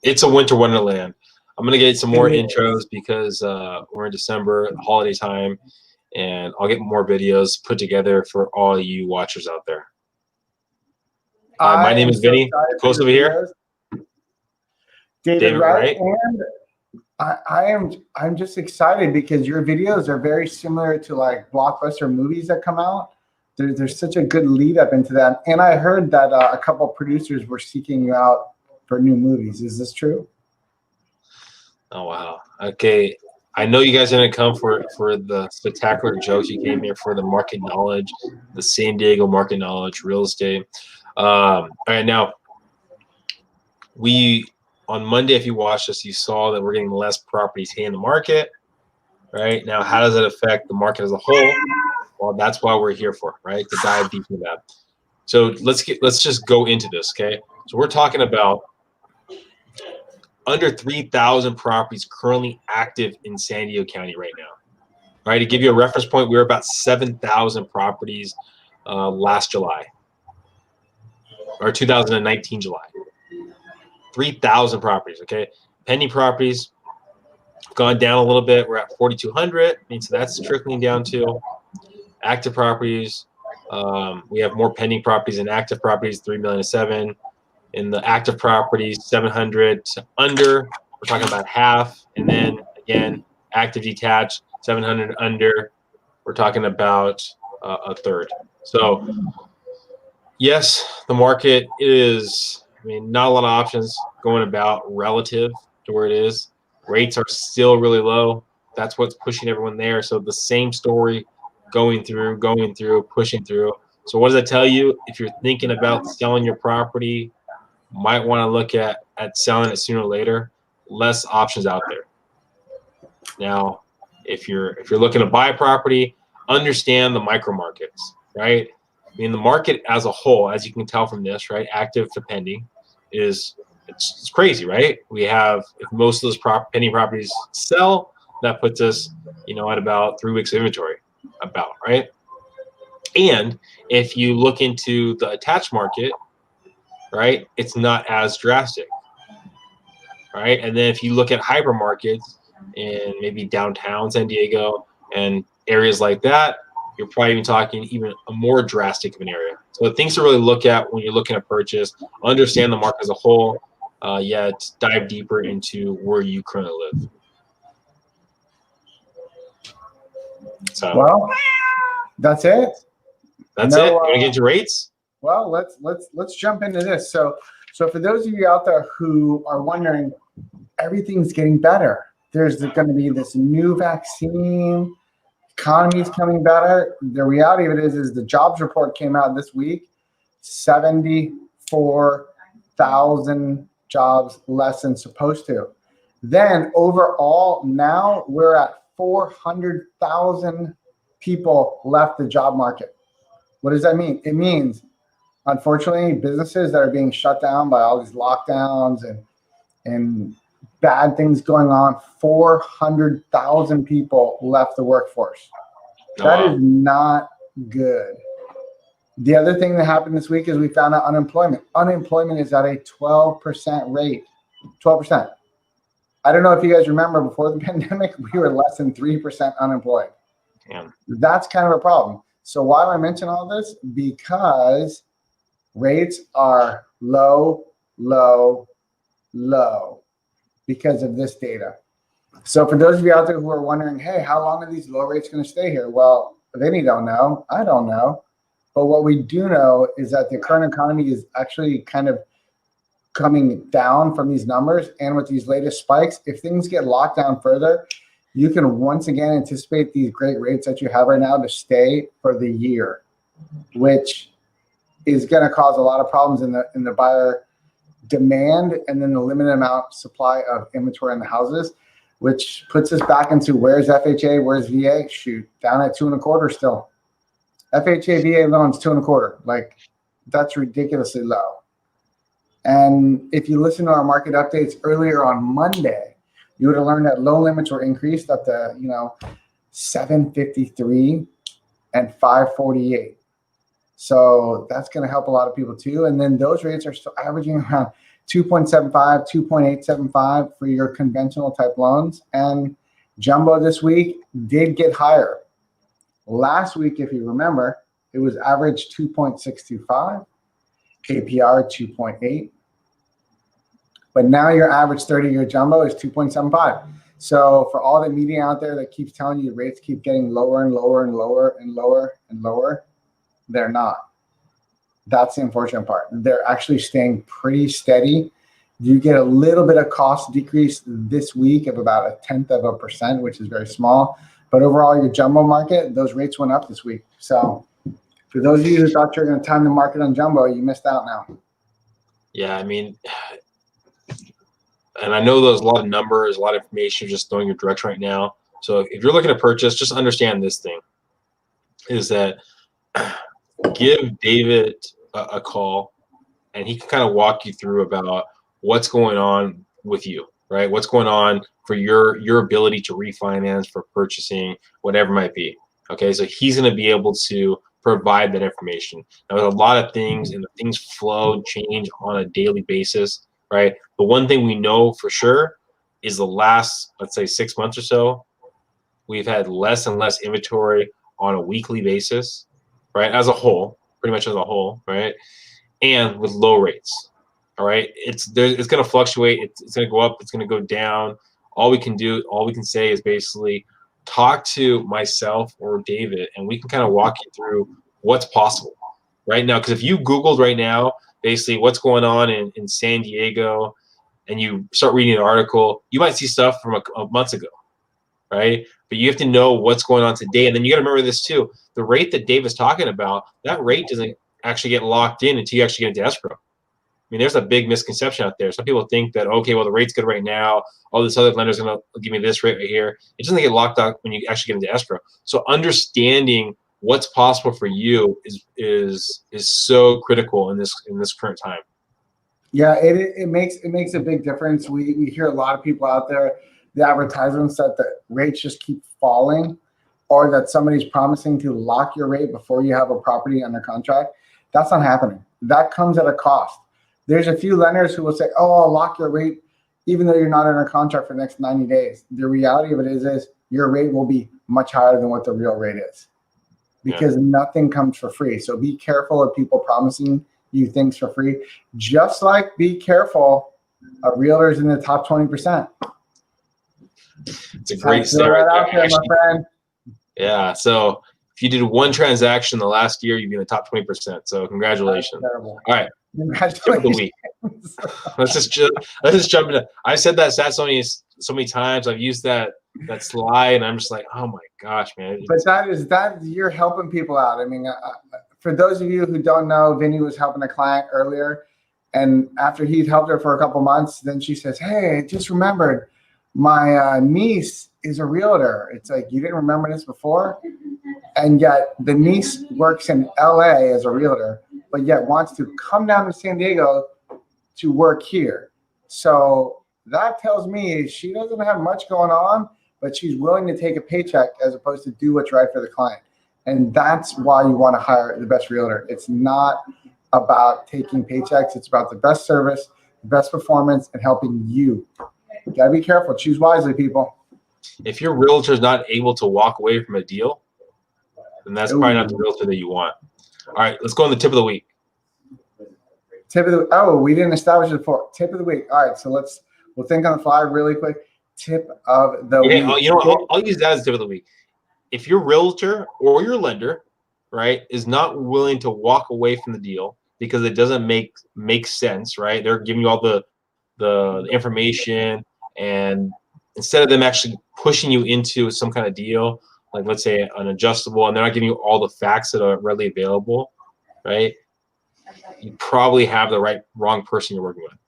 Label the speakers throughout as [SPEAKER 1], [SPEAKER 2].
[SPEAKER 1] It's a winter wonderland. I'm gonna get some more intros because we're in December, holiday time, and I'll get more videos put together for all you watchers out there. My name is Vinnie. Close over here.
[SPEAKER 2] David Wright, and I'm just excited because your videos are very similar to like blockbuster movies that come out. There's such a good lead up into that, and I heard that a couple of producers were seeking you out for new movies. Is this true?
[SPEAKER 1] Oh wow. Okay. I know you guys are gonna come for the spectacular jokes. You came here for the market knowledge, the San Diego market knowledge, real estate. All right, now on Monday, if you watched us, you saw that we're getting less properties hitting the market. Right now, how does that affect the market as a whole? Well, that's why we're here for, right? To dive deep into that. So let's just go into this, okay? So we're talking about under 3,000 properties currently active in San Diego County right now. All right, to give you a reference point, we were about 7,000 properties last July, or 2019 July. 3,000 properties, okay? Pending properties gone down a little bit. We're at 4,200, so that's trickling down to active properties. We have more pending properties than active properties, 3,000,007. In the active properties, 700 to under, we're talking about half. And then again, active detached, 700 under, we're talking about a third. So yes, the market is, not a lot of options going about relative to where it is. Rates are still really low. That's what's pushing everyone there. So the same story going through, pushing through. So what does that tell you? If you're thinking about selling your property, might want to look at selling it sooner or later. Less options out there. Now, if you're looking to buy a property, understand the micro markets, right? The market as a whole, as you can tell from this, right, active to pending, it's crazy, right? We have, if most of those pending properties sell, that puts us, at about 3 weeks of inventory, right? And if you look into the attached market, right, it's not as drastic, right? And then if you look at hyper markets in maybe downtown San Diego and areas like that, you're probably even talking even a more drastic of an area. So things to really look at when you're looking at purchase, understand the market as a whole, yet dive deeper into where you currently live. So,
[SPEAKER 2] well, that's it.
[SPEAKER 1] That's it. You want to get into rates?
[SPEAKER 2] Well, let's jump into this. So for those of you out there who are wondering, everything's getting better. There's going to be this new vaccine. Economy's coming better. The reality of it is the jobs report came out this week. 74,000 jobs less than supposed to. Then overall, now we're at 400,000 people left the job market. What does that mean? It means, unfortunately, businesses that are being shut down by all these lockdowns and bad things going on, 400,000 people left the workforce. That is not good. The other thing that happened this week is we found out unemployment. Unemployment is at a 12% rate. 12%. I don't know if you guys remember, before the pandemic, we were less than 3% unemployed.
[SPEAKER 1] Yeah.
[SPEAKER 2] That's kind of a problem. So why do I mention all this? Because rates are low, low, low because of this data. So for those of you out there who are wondering, hey, how long are these low rates going to stay here? Well, Vinny don't know. I don't know. But what we do know is that the current economy is actually kind of coming down from these numbers. And with these latest spikes, if things get locked down further, you can once again anticipate these great rates that you have right now to stay for the year, which is going to cause a lot of problems in the buyer demand and then the limited amount supply of inventory in the houses, which puts us back into where's FHA, where's VA? Shoot, down at 2.25 still. FHA VA loans 2.25. Like, that's ridiculously low. And if you listen to our market updates earlier on Monday, you would have learned that loan limits were increased up to 753 and 548. So that's going to help a lot of people too. And then those rates are still averaging around 2.75, 2.875 for your conventional type loans. And jumbo this week did get higher. Last week, if you remember, it was average 2.625, APR 2.8. But now your average 30-year jumbo is 2.75. So for all the media out there that keeps telling you rates keep getting lower and lower and lower and lower and lower, they're not. That's the unfortunate part. They're actually staying pretty steady. You get a little bit of cost decrease this week of about 0.1%, which is very small. But overall, your jumbo market, those rates went up this week. So for those of you who thought you were going to time the market on jumbo, you missed out now.
[SPEAKER 1] Yeah, I mean, and I know there's a lot of numbers, a lot of information just throwing your direction right now. So if you're looking to purchase, just understand this thing is that give David a call, and he can kind of walk you through about what's going on with you, right? What's going on for your ability to refinance, for purchasing, whatever it might be. Okay, so he's going to be able to provide that information. Now, there's a lot of things, and things flow, change on a daily basis, right? But one thing we know for sure is the last, let's say, 6 months or so, we've had less and less inventory on a weekly basis, right? As a whole, pretty much as a whole, right? And with low rates, all right? It's going to fluctuate. It's going to go up. It's going to go down. All we can say is basically talk to myself or David, and we can kind of walk you through what's possible right now. Because if you Googled right now, basically what's going on in San Diego, and you start reading an article, you might see stuff from a month ago, right? But you have to know what's going on today. And then you got to remember this too. The rate that Dave is talking about, that rate doesn't actually get locked in until you actually get into escrow. I mean, there's a big misconception out there. Some people think that, okay, well, the rate's good right now. All this other lender's going to give me this rate right here. It doesn't get locked out when you actually get into escrow. So understanding what's possible for you is so critical in this current time.
[SPEAKER 2] Yeah, it makes a big difference. We hear a lot of people out there, the advertisements that the rates just keep falling, or that somebody's promising to lock your rate before you have a property under contract. That's not happening. That comes at a cost. There's a few lenders who will say, oh, I'll lock your rate even though you're not under contract for the next 90 days. The reality of it is your rate will be much higher than what the real rate is, because nothing comes for free. So be careful of people promising you things for free. Just like be careful of realtors in the top 20%.
[SPEAKER 1] It's a great start
[SPEAKER 2] out there, my friend.
[SPEAKER 1] Yeah. So if you did one transaction the last year, you'd be in the top 20%. So congratulations. All right. Tip of the week. let's just jump into. I said that stat so many times. I've used that slide, and I'm just like, oh my gosh, man.
[SPEAKER 2] But that you're helping people out. I mean, for those of you who don't know, Vinnie was helping a client earlier, and after he'd helped her for a couple months, then she says, hey, I just remembered my niece is a realtor. It's like, you didn't remember this before? And yet the niece works in LA as a realtor, but yet wants to come down to San Diego to work here. So that tells me she doesn't have much going on, but she's willing to take a paycheck as opposed to do what's right for the client. And that's why you want to hire the best realtor. It's not about taking paychecks. It's about the best service, the best performance, and helping you. You gotta be careful. Choose wisely, people.
[SPEAKER 1] If your realtor is not able to walk away from a deal, then that's probably not the realtor that you want. All right, let's go on the tip of the week.
[SPEAKER 2] We didn't establish it before. Tip of the week. All right, so we'll think on the fly really quick. Tip of the week.
[SPEAKER 1] You know what? I'll use that as tip of the week. If your realtor or your lender, right, is not willing to walk away from the deal because it doesn't make sense, right? They're giving you all the information, and instead of them actually pushing you into some kind of deal, like let's say an adjustable, and they're not giving you all the facts that are readily available, right? You probably have the wrong person you're working with.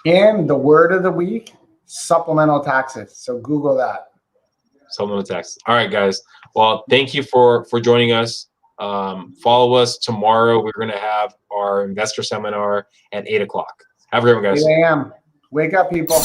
[SPEAKER 2] And the word of the week, supplemental taxes. So Google that.
[SPEAKER 1] Supplemental taxes. All right, guys. Well, thank you for joining us. Follow us tomorrow. We're going to have our investor seminar at 8 o'clock. Have a great one, guys.
[SPEAKER 2] 8 a.m. Wake up, people.